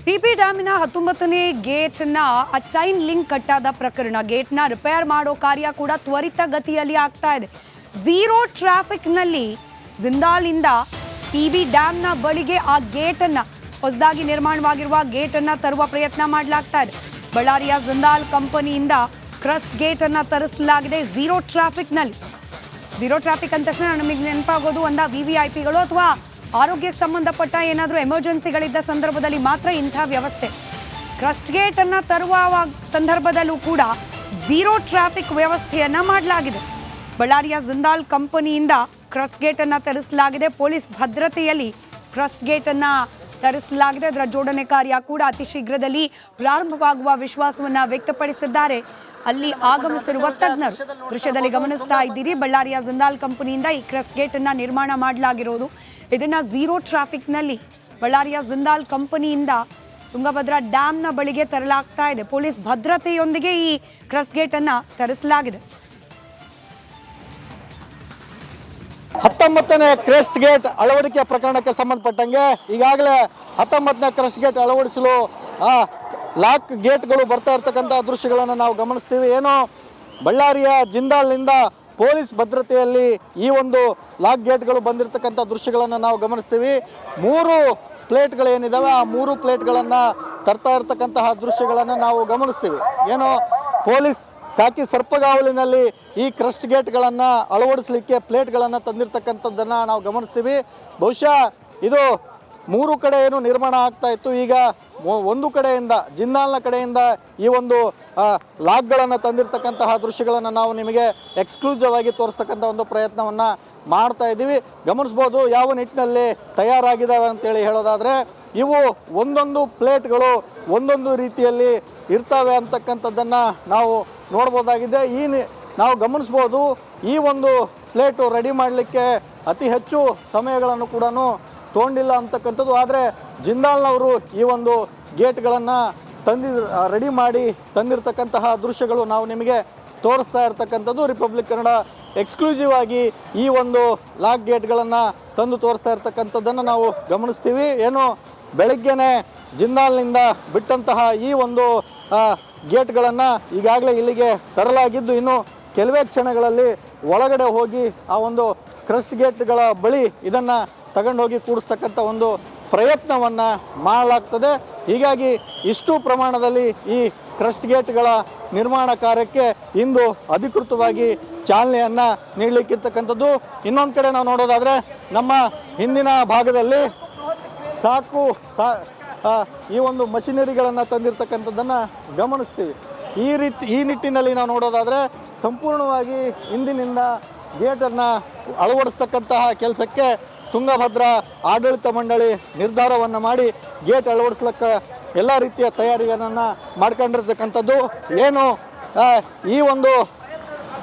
ಪಿಪಿ ಡ್ಯಾಮಿನ 19ನೇ ಗೇಟ್ನ chain link ಕಟ್ಟಾದ ಪ್ರಕರಣ ಗೇಟ್ನ repair ಮಾಡೋ ಕಾರ್ಯ ಕೂಡ ತ್ವರಿತಗತಿಯಲ್ಲಿ ಆಗ್ತಾ ಇದೆ. ಝೀರೋ ಟ್ರಾಫಿಕ್ನಲ್ಲಿ ಜಿಂದಾಲ್ನಿಂದ ಪಿಬಿ ಡ್ಯಾಮ್ನ ಬಳಿಗೆ ಆ ಗೇಟನ್ನು ಹೊಸದಾಗಿ ನಿರ್ಮಾಣವಾಗಿರುವ ಗೇಟನ್ನು ತರುವ ಪ್ರಯತ್ನ ಮಾಡಲಾಗ್ತಾ ಇದೆ. ಬಳ್ಳಾರಿಯ ಜಿಂದಾಲ್ ಕಂಪನಿಯಿಂದ ಕ್ರಸ್ಟ್ ಗೇಟನ್ನು ತರಿಸಲಾಗಿದೆ. ಝೀರೋ ಟ್ರಾಫಿಕ್ನಲ್ಲಿ ಝೀರೋ ಟ್ರಾಫಿಕ್ ಅಂದ ತಕ್ಷಣ ನಮಗೆ ನೆನಪಾಗೋದು VVIPಗಳು ಅಥವಾ ಆರೋಗ್ಯಕ್ಕೆ ಸಂಬಂಧಪಟ್ಟ ಏನಾದರೂ ಎಮರ್ಜೆನ್ಸಿಗಳಿದ್ದ ಸಂದರ್ಭದಲ್ಲಿ ಮಾತ್ರ ಇಂಥ ವ್ಯವಸ್ಥೆ. ಕ್ರಸ್ಟ್ ಗೇಟನ್ನು ತರುವ ಸಂದರ್ಭದಲ್ಲೂ ಕೂಡ ಝೀರೋ ಟ್ರಾಫಿಕ್ ವ್ಯವಸ್ಥೆಯನ್ನು ಮಾಡಲಾಗಿದೆ. ಬಳ್ಳಾರಿಯ ಜಿಂದಾಲ್ ಕಂಪನಿಯಿಂದ ಕ್ರಸ್ಟ್ ಗೇಟನ್ನು ತರಿಸಲಾಗಿದೆ. ಪೊಲೀಸ್ ಭದ್ರತೆಯಲ್ಲಿ ಕ್ರಸ್ಟ್ ಗೇಟನ್ನು ತರಿಸಲಾಗಿದೆ. ಅದರ ಜೋಡಣೆ ಕಾರ್ಯ ಕೂಡ ಅತಿ ಶೀಘ್ರದಲ್ಲಿ ಪ್ರಾರಂಭವಾಗುವ ವಿಶ್ವಾಸವನ್ನು ವ್ಯಕ್ತಪಡಿಸಿದ್ದಾರೆ ಅಲ್ಲಿ ಆಗಮಿಸಿರುವ ತಜ್ಞರು. ದೃಶ್ಯದಲ್ಲಿ ಗಮನಿಸ್ತಾ ಇದ್ದೀರಿ, ಬಳ್ಳಾರಿಯ ಜಿಂದಾಲ್ ಕಂಪನಿಯಿಂದ ಈ ಕ್ರಸ್ಟ್ ಗೇಟನ್ನು ನಿರ್ಮಾಣ ಮಾಡಲಾಗಿರೋದು. ಇದನ್ನು ಝೀರೋ ಟ್ರಾಫಿಕ್ನಲ್ಲಿ ಬಳ್ಳಾರಿಯ ಜಿಂದಾಲ್ ಕಂಪನಿಯಿಂದ ತುಂಗಭದ್ರಾ ಡ್ಯಾಮ್ನ ಬಳಿಗೆ ತರಲಾಗ್ತಾ ಇದೆ. ಪೊಲೀಸ್ ಭದ್ರತೆಯೊಂದಿಗೆ ಈ ಕ್ರಸ್ಟ್ ಗೇಟನ್ನು ತರಿಸಲಾಗಿದೆ. 19ನೇ ಕ್ರಸ್ಟ್ ಗೇಟ್ ಅಳವಡಿಕೆ ಪ್ರಕರಣಕ್ಕೆ ಸಂಬಂಧಪಟ್ಟಂಗೆ ಈಗಾಗಲೇ 19ನೇ ಕ್ರಸ್ಟ್ ಗೇಟ್ ಅಳವಡಿಸಲು ಲಾಕ್ ಗೇಟ್ಗಳು ಬರ್ತಾ ಇರ್ತಕ್ಕಂಥ ದೃಶ್ಯಗಳನ್ನು ನಾವು ಗಮನಿಸ್ತೀವಿ. ಏನೋ ಬಳ್ಳಾರಿಯ ಜಿಂದಾಲ್ನಿಂದ ಪೊಲೀಸ್ ಭದ್ರತೆಯಲ್ಲಿ ಈ ಒಂದು ಲಾಕ್ ಗೇಟ್ಗಳು ಬಂದಿರತಕ್ಕಂಥ ದೃಶ್ಯಗಳನ್ನು ನಾವು ಗಮನಿಸ್ತೀವಿ. 3 ಪ್ಲೇಟ್ಗಳೇನಿದ್ದಾವೆ ಆ 3 ಪ್ಲೇಟ್ಗಳನ್ನು ತರ್ತಾ ಇರ್ತಕ್ಕಂತಹ ದೃಶ್ಯಗಳನ್ನು ನಾವು ಗಮನಿಸ್ತೀವಿ. ಏನೋ ಪೊಲೀಸ್ ಕಾಕಿ ಸರ್ಪಗಾವಲಿನಲ್ಲಿ ಈ ಕ್ರಸ್ಟ್ ಗೇಟ್ಗಳನ್ನು ಅಳವಡಿಸಲಿಕ್ಕೆ ಪ್ಲೇಟ್ಗಳನ್ನು ತಂದಿರತಕ್ಕಂಥದ್ದನ್ನು ನಾವು ಗಮನಿಸ್ತೀವಿ. ಬಹುಶಃ ಇದು 3 ಕಡೆ ಏನು ನಿರ್ಮಾಣ ಆಗ್ತಾ ಇತ್ತು, ಈಗ ಒಂದು ಕಡೆಯಿಂದ ಜಿಂದಾಲ್ನ ಕಡೆಯಿಂದ ಈ ಒಂದು ಲಾಕ್ಗಳನ್ನು ತಂದಿರತಕ್ಕಂತಹ ದೃಶ್ಯಗಳನ್ನು ನಾವು ನಿಮಗೆ ಎಕ್ಸ್ಕ್ಲೂಸಿವ್ ಆಗಿ ತೋರಿಸ್ತಕ್ಕಂಥ ಒಂದು ಪ್ರಯತ್ನವನ್ನು ಮಾಡ್ತಾ ಇದ್ದೀವಿ. ಗಮನಿಸ್ಬೋದು ಯಾವ ನಿಟ್ಟಿನಲ್ಲಿ ತಯಾರಾಗಿದ್ದಾವೆ ಅಂತೇಳಿ ಹೇಳೋದಾದರೆ ಇವು ಒಂದೊಂದು ಪ್ಲೇಟ್ಗಳು ಒಂದೊಂದು ರೀತಿಯಲ್ಲಿ ಇರ್ತವೆ ಅಂತಕ್ಕಂಥದ್ದನ್ನು ನಾವು ನೋಡ್ಬೋದಾಗಿದೆ. ನಾವು ಗಮನಿಸ್ಬೋದು ಈ ಒಂದು ಪ್ಲೇಟು ರೆಡಿ ಮಾಡಲಿಕ್ಕೆ ಅತಿ ಹೆಚ್ಚು ಸಮಯಗಳನ್ನು ಕೂಡ ತೊಗೊಂಡಿಲ್ಲ ಅಂತಕ್ಕಂಥದ್ದು. ಆದರೆ ಜಿಂದಾಲ್ನವರು ಈ ಒಂದು ಗೇಟ್ಗಳನ್ನು ರೆಡಿ ಮಾಡಿ ತಂದಿರತಕ್ಕಂತಹ ದೃಶ್ಯಗಳು ನಾವು ನಿಮಗೆ ತೋರಿಸ್ತಾ ಇರ್ತಕ್ಕಂಥದ್ದು. ರಿಪಬ್ಲಿಕ್ ಕನ್ನಡ ಎಕ್ಸ್ಕ್ಲೂಸಿವ್ ಆಗಿ ಈ ಒಂದು ಲಾಕ್ ಗೇಟ್ಗಳನ್ನು ತಂದು ತೋರಿಸ್ತಾ ಇರ್ತಕ್ಕಂಥದ್ದನ್ನು ನಾವು ಗಮನಿಸ್ತೀವಿ. ಏನು ಬೆಳಗ್ಗೆನೇ ಜಿಂದಾಲ್ನಿಂದ ಬಿಟ್ಟಂತಹ ಈ ಒಂದು ಗೇಟ್ಗಳನ್ನು ಈಗಾಗಲೇ ಇಲ್ಲಿಗೆ ತರಲಾಗಿದ್ದು ಇನ್ನು ಕೆಲವೇ ಕ್ಷಣಗಳಲ್ಲಿ ಒಳಗಡೆ ಹೋಗಿ ಆ ಒಂದು ಕ್ರಸ್ಟ್ ಗೇಟ್ಗಳ ಬಳಿ ಇದನ್ನು ತಗೊಂಡೋಗಿ ಕೂಡಿಸ್ತಕ್ಕಂಥ ಒಂದು ಪ್ರಯತ್ನವನ್ನು ಮಾಡಲಾಗ್ತದೆ. ಹೀಗಾಗಿ ಇಷ್ಟು ಪ್ರಮಾಣದಲ್ಲಿ ಈ ಕ್ರಸ್ಟ್ ಗೇಟ್ಗಳ ನಿರ್ಮಾಣ ಕಾರ್ಯಕ್ಕೆ ಇಂದು ಅಧಿಕೃತವಾಗಿ ಚಾಲನೆಯನ್ನು ನೀಡಲಿಕ್ಕಿರ್ತಕ್ಕಂಥದ್ದು. ಇನ್ನೊಂದು ಕಡೆ ನಾವು ನೋಡೋದಾದರೆ ನಮ್ಮ ಹಿಂದಿನ ಭಾಗದಲ್ಲಿ ಈ ಒಂದು ಮಷಿನರಿಗಳನ್ನು ತಂದಿರತಕ್ಕಂಥದ್ದನ್ನು ಗಮನಿಸ್ತೀವಿ. ಈ ನಿಟ್ಟಿನಲ್ಲಿ ನಾವು ನೋಡೋದಾದರೆ ಸಂಪೂರ್ಣವಾಗಿ ಇಂದಿನಿಂದ ಗೇಟನ್ನು ಅಳವಡಿಸ್ತಕ್ಕಂತಹ ಕೆಲಸಕ್ಕೆ ತುಂಗಭದ್ರಾ ಆಡಳಿತ ಮಂಡಳಿ ನಿರ್ಧಾರವನ್ನು ಮಾಡಿ ಗೇಟ್ ಅಳವಡಿಸ್ಲಿಕ್ಕೆ ಎಲ್ಲ ರೀತಿಯ ತಯಾರಿಗಳನ್ನು ಮಾಡ್ಕೊಂಡಿರ್ತಕ್ಕಂಥದ್ದು. ಏನು ಈ ಒಂದು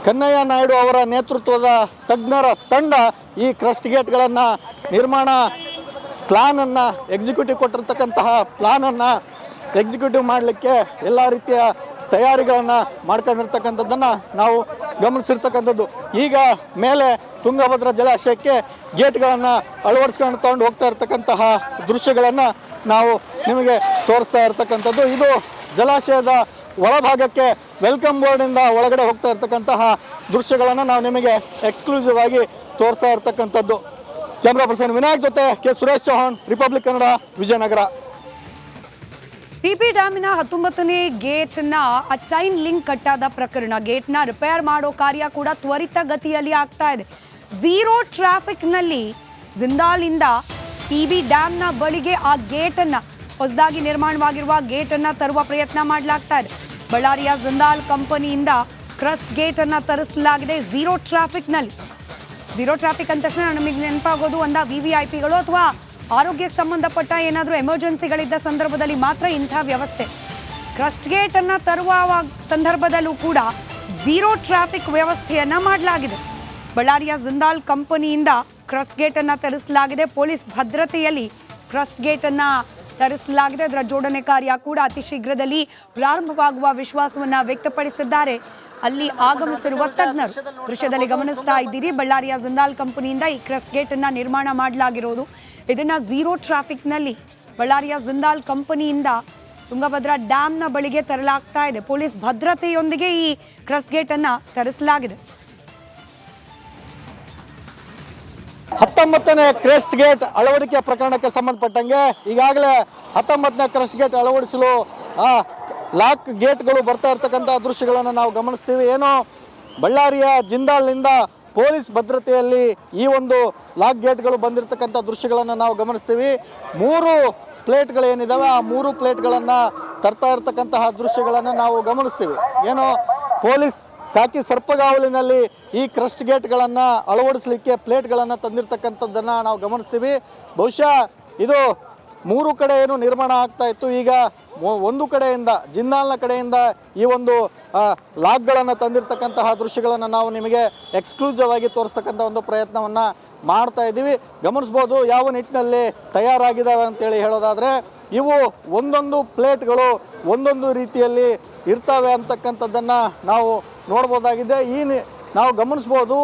ಕನ್ನಯ್ಯ ನಾಯ್ಡು ಅವರ ನೇತೃತ್ವದ ತಜ್ಞರ ತಂಡ ಈ ಕ್ರಸ್ಟ್ ಗೇಟ್ಗಳನ್ನು ನಿರ್ಮಾಣ ಪ್ಲಾನನ್ನು ಕೊಟ್ಟಿರ್ತಕ್ಕಂತಹ ಪ್ಲಾನನ್ನು ಎಕ್ಸಿಕ್ಯೂಟಿವ್ ಮಾಡಲಿಕ್ಕೆ ಎಲ್ಲ ರೀತಿಯ ತಯಾರಿಗಳನ್ನು ಮಾಡ್ಕೊಂಡಿರ್ತಕ್ಕಂಥದ್ದನ್ನು ನಾವು ಗಮನಿಸಿರ್ತಕ್ಕಂಥದ್ದು. ಈಗ ಮೇಲೆ ತುಂಗಭದ್ರಾ ಜಲಾಶಯಕ್ಕೆ ಗೇಟ್ಗಳನ್ನು ಅಳವಡಿಸ್ಕೊಂಡು ತಗೊಂಡು ಹೋಗ್ತಾ ಇರ್ತಕ್ಕಂತಹ ದೃಶ್ಯಗಳನ್ನು ನಾವು ನಿಮಗೆ ತೋರಿಸ್ತಾ ಇರ್ತಕ್ಕಂಥದ್ದು. ಇದು ಜಲಾಶಯದ ಒಳಭಾಗಕ್ಕೆ ವೆಲ್ಕಮ್ ಬೋರ್ಡಿಂದ ಒಳಗಡೆ ಹೋಗ್ತಾ ಇರ್ತಕ್ಕಂತಹ ದೃಶ್ಯಗಳನ್ನು ನಾವು ನಿಮಗೆ ಎಕ್ಸ್ಕ್ಲೂಸಿವ್ ಆಗಿ ತೋರಿಸ್ತಾ ಇರ್ತಕ್ಕಂಥದ್ದು. ಕ್ಯಾಮ್ರಾ ಪರ್ಸನ್ ವಿನಾಯಕ್ ಜೊತೆ ಕೆ ಸುರೇಶ್ ಚೌಹಾಣ್, ರಿಪಬ್ಲಿಕ್ ಕನ್ನಡ, ವಿಜಯನಗರ. ಪಿಪಿ ಡ್ಯಾಮಿನ 19ನೇ ಗೇಟ್ನ ಚೈನ್ ಲಿಂಕ್ ಕಟ್ಟಾದ ಪ್ರಕರಣ ಗೇಟ್ನ ರಿಪೇರ್ ಮಾಡೋ ಕಾರ್ಯ ಕೂಡ ತ್ವರಿತಗತಿಯಲ್ಲಿ ಆಗ್ತಾ ಇದೆ. ಝೀರೋ ಟ್ರಾಫಿಕ್ನಲ್ಲಿ ಜಿಂದಾಲ್ನಿಂದ ಪಿಬಿ ಡ್ಯಾಮ್ನ ಬಳಿಗೆ ಆ ಗೇಟನ್ನು ಹೊಸದಾಗಿ ನಿರ್ಮಾಣವಾಗಿರುವ ಗೇಟನ್ನು ತರುವ ಪ್ರಯತ್ನ ಮಾಡಲಾಗ್ತಾ ಇದೆ. ಬಳ್ಳಾರಿಯ ಜಿಂದಾಲ್ ಕಂಪನಿಯಿಂದ ಕ್ರಸ್ಟ್ ಗೇಟನ್ನು ತರಿಸಲಾಗಿದೆ. ಝೀರೋ ಟ್ರಾಫಿಕ್ನಲ್ಲಿ ಝೀರೋ ಟ್ರಾಫಿಕ್ ಅಂದ ತಕ್ಷಣ ನಮಗೆ ನೆನಪಾಗೋದು VVIPಗಳು ಅಥವಾ ಆರೋಗ್ಯಕ್ಕೆ ಸಂಬಂಧಪಟ್ಟ ಏನಾದರೂ ಎಮರ್ಜೆನ್ಸಿಗಳಿದ್ದ ಸಂದರ್ಭದಲ್ಲಿ ಮಾತ್ರ ಇಂಥ ವ್ಯವಸ್ಥೆ. ಕ್ರಸ್ಟ್ ಗೇಟನ್ನು ತರುವ ಸಂದರ್ಭದಲ್ಲೂ ಕೂಡ ಝೀರೋ ಟ್ರಾಫಿಕ್ ವ್ಯವಸ್ಥೆಯನ್ನು ಮಾಡಲಾಗಿದೆ. ಬಳ್ಳಾರಿಯ ಜಿಂದಾಲ್ ಕಂಪನಿಯಿಂದ ಕ್ರಸ್ಟ್ ಗೇಟನ್ನು ತರಿಸಲಾಗಿದೆ. ಪೊಲೀಸ್ ಭದ್ರತೆಯಲ್ಲಿ ಕ್ರಸ್ಟ್ ಗೇಟನ್ನು ತರಿಸಲಾಗಿದೆ. ಅದರ ಜೋಡಣೆ ಕಾರ್ಯ ಕೂಡ ಅತಿ ಶೀಘ್ರದಲ್ಲಿ ಪ್ರಾರಂಭವಾಗುವ ವಿಶ್ವಾಸವನ್ನು ವ್ಯಕ್ತಪಡಿಸಿದ್ದಾರೆ ಅಲ್ಲಿ ಆಗಮಿಸಿರುವ ತಜ್ಞರು. ದೃಶ್ಯದಲ್ಲಿ ಗಮನಿಸ್ತಾ ಇದ್ದೀರಿ, ಬಳ್ಳಾರಿಯ ಜಿಂದಾಲ್ ಕಂಪನಿಯಿಂದ ಈ ಕ್ರಸ್ಟ್ ಗೇಟನ್ನು ನಿರ್ಮಾಣ ಮಾಡಲಾಗಿರೋದು. ಇದನ್ನು ಝೀರೋ ಟ್ರಾಫಿಕ್ನಲ್ಲಿ ಬಳ್ಳಾರಿಯ ಜಿಂದಾಲ್ ಕಂಪನಿಯಿಂದ ತುಂಗಭದ್ರಾ ಡ್ಯಾಂನ ಬಳಿಗೆ ತರಲಾಗ್ತಾ ಇದೆ. ಪೊಲೀಸ್ ಭದ್ರತೆಯೊಂದಿಗೆ ಈ ಕ್ರಸ್ಟ್ ಗೇಟ್ ಅನ್ನ ತರಿಸಲಾಗಿದೆ. 19ನೇ ಕ್ರಸ್ಟ್ ಗೇಟ್ ಅಳವಡಿಕೆ ಪ್ರಕರಣಕ್ಕೆ ಸಂಬಂಧಪಟ್ಟಂಗೆ ಈಗಾಗಲೇ 19ನೇ ಕ್ರಸ್ಟ್ ಗೇಟ್ ಅಳವಡಿಸಲು ಲಾಕ್ ಗೇಟ್ಗಳು ಬರ್ತಾ ಇರ್ತಕ್ಕಂಥ ದೃಶ್ಯಗಳನ್ನು ನಾವು ಗಮನಿಸ್ತೀವಿ. ಏನು ಬಳ್ಳಾರಿಯ ಜಿಂದಾಲ್ನಿಂದ ಪೊಲೀಸ್ ಭದ್ರತೆಯಲ್ಲಿ ಈ ಒಂದು ಲಾಕ್ ಗೇಟ್ಗಳು ಬಂದಿರತಕ್ಕಂಥ ದೃಶ್ಯಗಳನ್ನು ನಾವು ಗಮನಿಸ್ತೀವಿ. 3 ಪ್ಲೇಟ್ಗಳೇನಿದ್ದಾವೆ ಆ 3 ಪ್ಲೇಟ್ಗಳನ್ನು ತರ್ತಾ ಇರ್ತಕ್ಕಂತಹ ದೃಶ್ಯಗಳನ್ನು ನಾವು ಗಮನಿಸ್ತೀವಿ. ಏನು ಪೊಲೀಸ್ ಕಾಕಿ ಸರ್ಪಗಾವಲಿನಲ್ಲಿ ಈ ಕ್ರಸ್ಟ್ ಗೇಟ್ಗಳನ್ನು ಅಳವಡಿಸಲಿಕ್ಕೆ ಪ್ಲೇಟ್ಗಳನ್ನು ತಂದಿರತಕ್ಕಂಥದ್ದನ್ನು ನಾವು ಗಮನಿಸ್ತೀವಿ. ಬಹುಶಃ ಇದು 3 ಕಡೆ ಏನು ನಿರ್ಮಾಣ ಆಗ್ತಾ ಇತ್ತು, ಈಗ ಒಂದು ಕಡೆಯಿಂದ ಜಿಂದಾಲ್ನ ಕಡೆಯಿಂದ ಈ ಒಂದು ಲಾಕ್ಗಳನ್ನು ತಂದಿರತಕ್ಕಂತಹ ದೃಶ್ಯಗಳನ್ನು ನಾವು ನಿಮಗೆ ಎಕ್ಸ್ಕ್ಲೂಸಿವ್ ಆಗಿ ತೋರಿಸ್ತಕ್ಕಂಥ ಒಂದು ಪ್ರಯತ್ನವನ್ನು ಮಾಡ್ತಾ ಇದ್ದೀವಿ. ಗಮನಿಸ್ಬೋದು ಯಾವ ನಿಟ್ಟಿನಲ್ಲಿ ತಯಾರಾಗಿದ್ದಾವೆ ಅಂತೇಳಿ ಹೇಳೋದಾದರೆ ಇವು ಒಂದೊಂದು ಪ್ಲೇಟ್ಗಳು ಒಂದೊಂದು ರೀತಿಯಲ್ಲಿ ಇರ್ತವೆ ಅಂತಕ್ಕಂಥದ್ದನ್ನು ನಾವು ನೋಡ್ಬೋದಾಗಿದೆ. ನಾವು ಗಮನಿಸ್ಬೋದು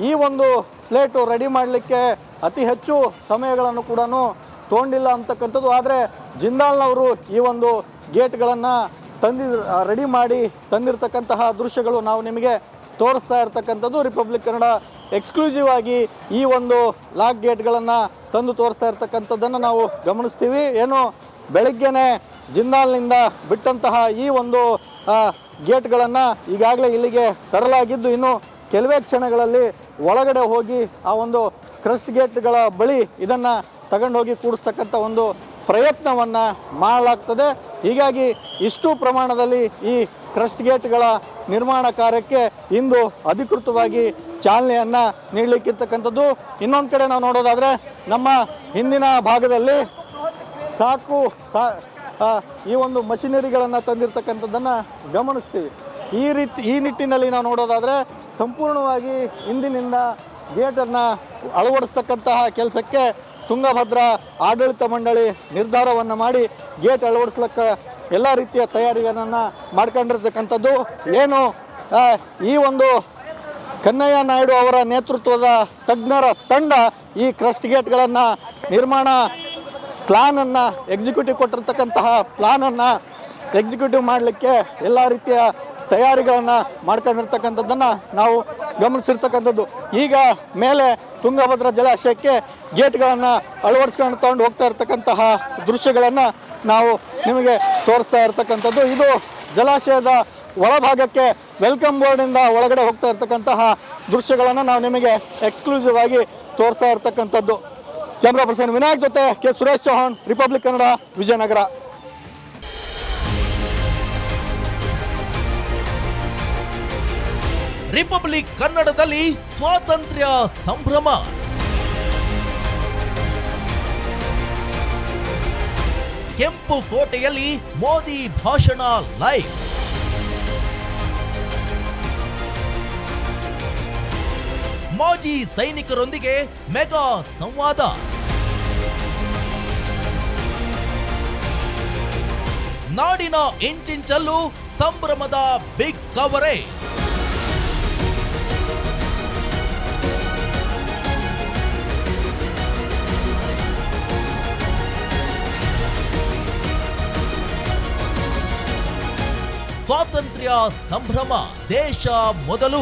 ಈ ಒಂದು ಪ್ಲೇಟು ರೆಡಿ ಮಾಡಲಿಕ್ಕೆ ಅತಿ ಹೆಚ್ಚು ಸಮಯಗಳನ್ನು ಕೂಡ ತೊಗೊಂಡಿಲ್ಲ ಅಂತಕ್ಕಂಥದ್ದು. ಆದರೆ ಜಿಂದಾಲ್ನವರು ಈ ಒಂದು ಗೇಟ್ಗಳನ್ನು ರೆಡಿ ಮಾಡಿ ತಂದಿರತಕ್ಕಂತಹ ದೃಶ್ಯಗಳು ನಾವು ನಿಮಗೆ ತೋರಿಸ್ತಾ ಇರ್ತಕ್ಕಂಥದ್ದು. ರಿಪಬ್ಲಿಕ್ ಕನ್ನಡ ಎಕ್ಸ್ಕ್ಲೂಸಿವ್ ಆಗಿ ಈ ಒಂದು ಲಾಕ್ ಗೇಟ್ಗಳನ್ನು ತಂದು ತೋರಿಸ್ತಾ ಇರ್ತಕ್ಕಂಥದ್ದನ್ನು ನಾವು ಗಮನಿಸ್ತೀವಿ. ಏನು ಬೆಳಗ್ಗೆನೇ ಜಿಂದಾಲ್ನಿಂದ ಬಿಟ್ಟಂತಹ ಈ ಒಂದು ಗೇಟ್ಗಳನ್ನು ಈಗಾಗಲೇ ಇಲ್ಲಿಗೆ ತರಲಾಗಿದ್ದು ಇನ್ನು ಕೆಲವೇ ಕ್ಷಣಗಳಲ್ಲಿ ಒಳಗಡೆ ಹೋಗಿ ಆ ಒಂದು ಕ್ರಸ್ಟ್ ಗೇಟ್ಗಳ ಬಳಿ ಇದನ್ನು ತಗೊಂಡೋಗಿ ಕೂಡಿಸ್ತಕ್ಕಂಥ ಒಂದು ಪ್ರಯತ್ನವನ್ನು ಮಾಡಲಾಗ್ತದೆ. ಹೀಗಾಗಿ ಇಷ್ಟು ಪ್ರಮಾಣದಲ್ಲಿ ಈ ಕ್ರಸ್ಟ್ ಗೇಟ್ಗಳ ನಿರ್ಮಾಣ ಕಾರ್ಯಕ್ಕೆ ಇಂದು ಅಧಿಕೃತವಾಗಿ ಚಾಲನೆಯನ್ನು ನೀಡಲಿಕ್ಕಿರ್ತಕ್ಕಂಥದ್ದು. ಇನ್ನೊಂದು ಕಡೆ ನಾವು ನೋಡೋದಾದರೆ ನಮ್ಮ ಹಿಂದಿನ ಭಾಗದಲ್ಲಿ ಈ ಒಂದು ಮಷಿನರಿಗಳನ್ನು ತಂದಿರತಕ್ಕಂಥದ್ದನ್ನು ಗಮನಿಸ್ತೀವಿ. ಈ ನಿಟ್ಟಿನಲ್ಲಿ ನಾವು ನೋಡೋದಾದರೆ ಸಂಪೂರ್ಣವಾಗಿ ಇಂದಿನಿಂದ ಗೇಟನ್ನು ಅಳವಡಿಸ್ತಕ್ಕಂತಹ ಕೆಲಸಕ್ಕೆ ತುಂಗಭದ್ರಾ ಆಡಳಿತ ಮಂಡಳಿ ನಿರ್ಧಾರವನ್ನು ಮಾಡಿ ಗೇಟ್ ಅಳವಡಿಸ್ಲಿಕ್ಕೆ ಎಲ್ಲ ರೀತಿಯ ತಯಾರಿಗಳನ್ನು ಮಾಡ್ಕೊಂಡಿರ್ತಕ್ಕಂಥದ್ದು. ಏನು ಈ ಒಂದು ಕನ್ನಯ್ಯ ನಾಯ್ಡು ಅವರ ನೇತೃತ್ವದ ತಜ್ಞರ ತಂಡ ಈ ಕ್ರಸ್ಟ್ ಗೇಟ್ಗಳನ್ನು ನಿರ್ಮಾಣ ಪ್ಲಾನನ್ನು ಕೊಟ್ಟಿರ್ತಕ್ಕಂತಹ ಪ್ಲಾನನ್ನು ಎಕ್ಸಿಕ್ಯೂಟಿವ್ ಮಾಡಲಿಕ್ಕೆ ಎಲ್ಲ ರೀತಿಯ ತಯಾರಿಗಳನ್ನು ಮಾಡ್ಕೊಂಡಿರ್ತಕ್ಕಂಥದ್ದನ್ನು ನಾವು ಗಮನಿಸಿರ್ತಕ್ಕಂಥದ್ದು. ಈಗ ಮೇಲೆ ತುಂಗಭದ್ರಾ ಜಲಾಶಯಕ್ಕೆ ಗೇಟ್ಗಳನ್ನು ಅಳವಡಿಸ್ಕೊಂಡು ತಗೊಂಡು ಹೋಗ್ತಾ ಇರ್ತಕ್ಕಂತಹ ದೃಶ್ಯಗಳನ್ನು ನಾವು ನಿಮಗೆ ತೋರಿಸ್ತಾ ಇರ್ತಕ್ಕಂಥದ್ದು. ಇದು ಜಲಾಶಯದ ಒಳಭಾಗಕ್ಕೆ ವೆಲ್ಕಮ್ ಬೋರ್ಡಿಂದ ಒಳಗಡೆ ಹೋಗ್ತಾ ಇರ್ತಕ್ಕಂತಹ ದೃಶ್ಯಗಳನ್ನು ನಾವು ನಿಮಗೆ ಎಕ್ಸ್ಕ್ಲೂಸಿವ್ ಆಗಿ ತೋರಿಸ್ತಾ ಇರ್ತಕ್ಕಂಥದ್ದು. ಕ್ಯಾಮ್ರಾ ಪರ್ಸನ್ ವಿನಾಯಕ್ ಜೊತೆ K Suresh Chauhan, Republic Kannada, Vijayanagara. Republic ಕನ್ನಡದಲ್ಲಿ ಸ್ವಾತಂತ್ರ್ಯ ಸಂಭ್ರಮ. ಕೆಂಪು ಕೋಟೆಯಲ್ಲಿ ಮೋದಿ ಭಾಷಣ ಲೈವ್. ಮಾಜಿ ಸೈನಿಕರೊಂದಿಗೆ ಮೆಗಾ ಸಂವಾದ. ನಾಡಿನ ಇಂಚಿಂಚಲ್ಲೂ ಸಂಭ್ರಮದ ಬಿಗ್ ಕವರೇಜ್. ಸ್ವಾತಂತ್ರ್ಯ ಸಂಭ್ರಮ, ದೇಶ ಮೊದಲು.